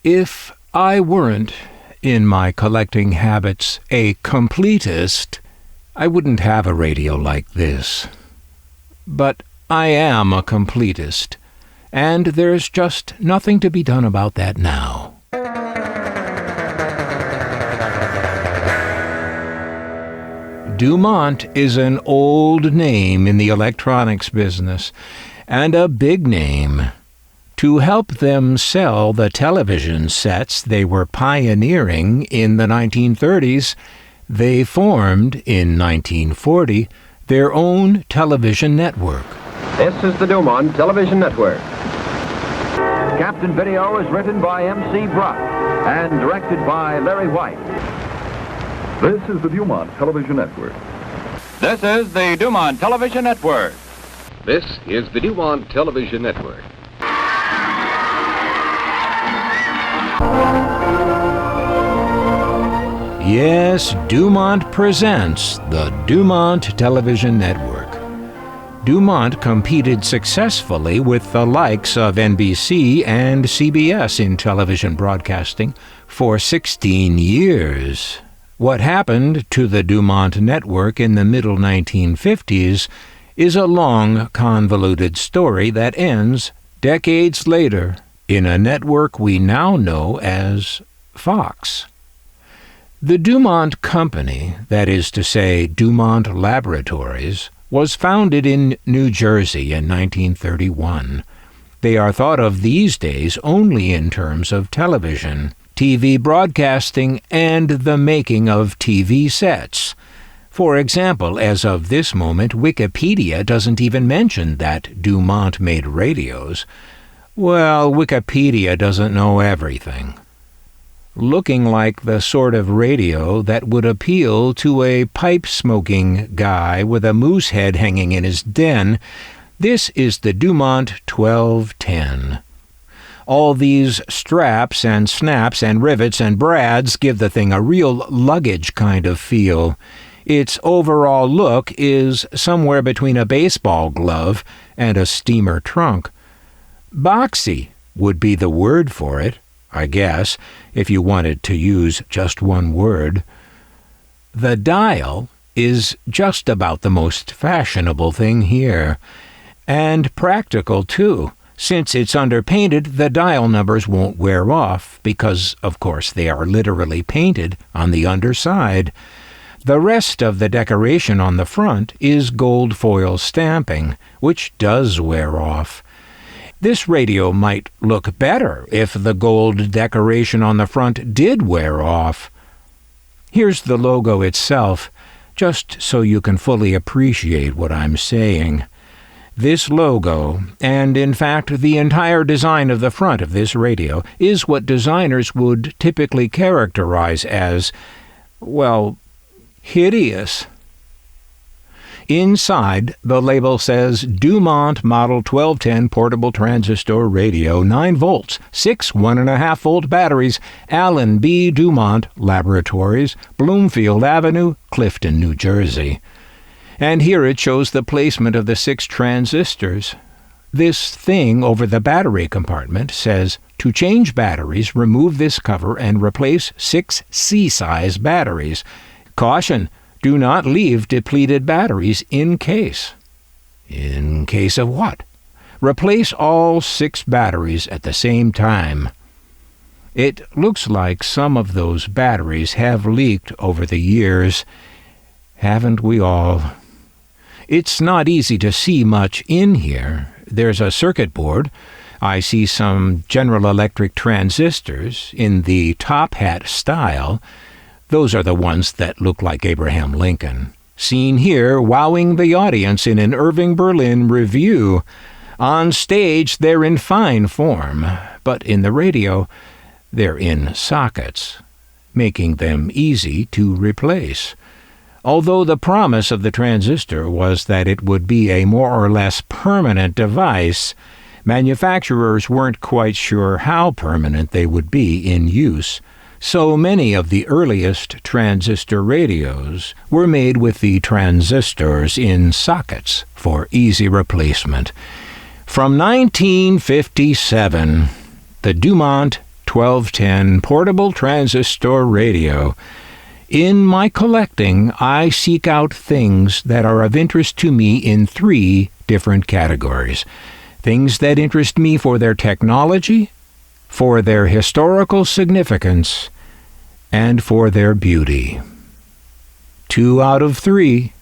If I weren't, in my collecting habits, a completist, I wouldn't have a radio like this. But I am a completist, and there's just nothing to be done about that now. DuMont is an old name in the electronics business, and a big name. To help them sell the television sets they were pioneering in the 1930s, they formed, in 1940, their own television network. This is the DuMont Television Network. Captain Video is written by M.C. Bruck and directed by Larry White. This is the DuMont Television Network. This is the DuMont Television Network. This is the DuMont Television Network. Yes, DuMont presents the DuMont Television Network. DuMont competed successfully with the likes of NBC and CBS in television broadcasting for 16 years. What happened to the DuMont network in the middle 1950s is a long, convoluted story that ends decades later in a network we now know as Fox. The DuMont Company, that is to say DuMont Laboratories, was founded in New Jersey in 1931. They are thought of these days only in terms of television, TV broadcasting, and the making of TV sets. For example, as of this moment, Wikipedia doesn't even mention that DuMont made radios. Well, Wikipedia doesn't know everything. Looking like the sort of radio that would appeal to a pipe-smoking guy with a moose head hanging in his den, this is the DuMont 1210. All these straps and snaps and rivets and brads give the thing a real luggage kind of feel. Its overall look is somewhere between a baseball glove and a steamer trunk. Boxy would be the word for it, I guess, if you wanted to use just one word. The dial is just about the most fashionable thing here, and practical, too. Since it's underpainted, the dial numbers won't wear off, because, of course, they are literally painted on the underside. The rest of the decoration on the front is gold foil stamping, which does wear off. This radio might look better if the gold decoration on the front did wear off. Here's the logo itself, just so you can fully appreciate what I'm saying. This logo, and in fact the entire design of the front of this radio, is what designers would typically characterize as, well, hideous. Inside, the label says DuMont Model 1210 Portable Transistor Radio, 9 volts, 6 1.5-volt batteries, Allen B. DuMont Laboratories, Bloomfield Avenue, Clifton, New Jersey. And here it shows the placement of the 6 transistors. This thing over the battery compartment says, to change batteries, remove this cover and replace 6 C-size batteries. Caution, do not leave depleted batteries in case. In case of what? Replace all 6 batteries at the same time. It looks like some of those batteries have leaked over the years. Haven't we all? It's not easy to see much in here. There's a circuit board. I see some General Electric transistors in the top hat style. Those are the ones that look like Abraham Lincoln. Seen here, wowing the audience in an Irving Berlin review. On stage, they're in fine form, but in the radio, they're in sockets, making them easy to replace. Although the promise of the transistor was that it would be a more or less permanent device, manufacturers weren't quite sure how permanent they would be in use. So many of the earliest transistor radios were made with the transistors in sockets for easy replacement. From 1957, the DuMont 1210 portable transistor radio. In my collecting, I seek out things that are of interest to me in 3 different categories. Things that interest me for their technology, for their historical significance, and for their beauty. 2 out of 3